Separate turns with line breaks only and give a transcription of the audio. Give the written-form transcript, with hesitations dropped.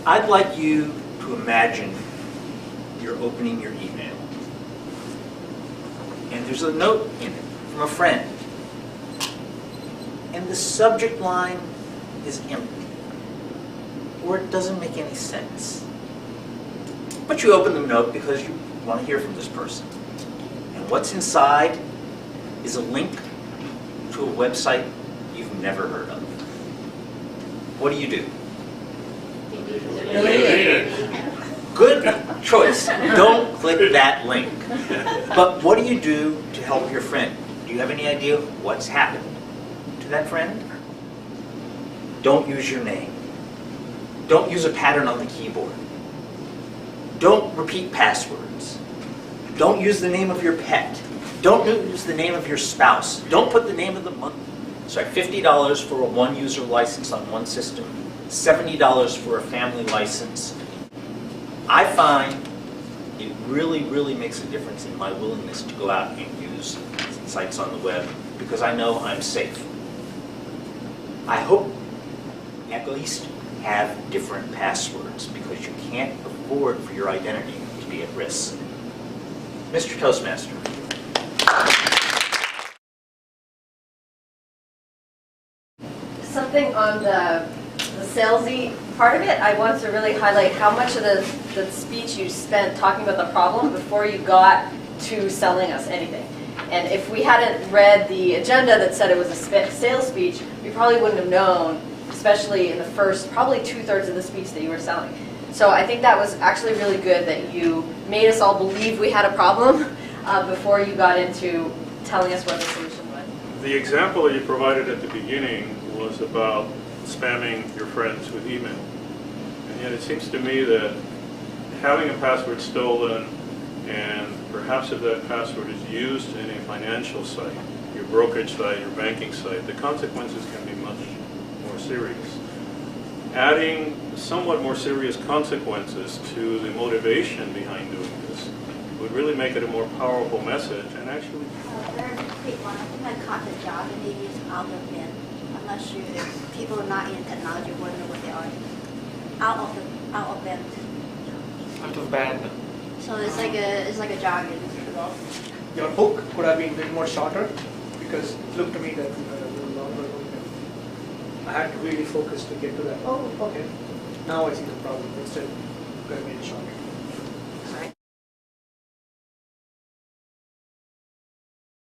I'd like you to imagine you're opening your email. And there's a note in it from a friend. And the subject line is empty. Or it doesn't make any sense. But you open the note because you want to hear from this person. And what's inside is a link to a website you've never heard of. What do you do? Good choice. Don't click that link. But what do you do to help your friend? Do you have any idea what's happened to that friend? Don't use your name. Don't use a pattern on the keyboard. Don't repeat passwords. Don't use the name of your pet. Don't use the name of your spouse. Don't put the name of the month. Sorry, $50 for a one-user license on one system, $70 for a family license. I find it really, really makes a difference in my willingness to go out and use sites on the web because I know I'm safe. I hope you at least have different passwords because you can't afford for your identity to be at risk. Mr. Toastmaster.
Something on the salesy part of it, I want to really highlight how much of the speech you spent talking about the problem before you got to selling us anything. And if we hadn't read the agenda that said it was a sales speech, we probably wouldn't have known, especially in the first, probably 2/3 of the speech that you were selling. So I think that was actually really good that you made us all believe we had a problem before you got into telling us what the solution was.
The example that you provided at the beginning was about spamming your friends with email. And yet it seems to me that having a password stolen, and perhaps if that password is used in a financial site, your brokerage site, your banking site, the consequences can be much more serious. Adding somewhat more serious consequences to the motivation behind doing this would really make it a more powerful message and actually...
Very quick one. I think I caught the job and they use out of bin. I'm not sure if people not in technology wouldn't know what they are. Out of bin.
Out of band.
So it's like a jargon.
Your hook could have been a bit more shorter because it looked to me that a little longer. I had to really focus to get to that. Oh, okay. Now I see the problem. Instead, could have made it shorter.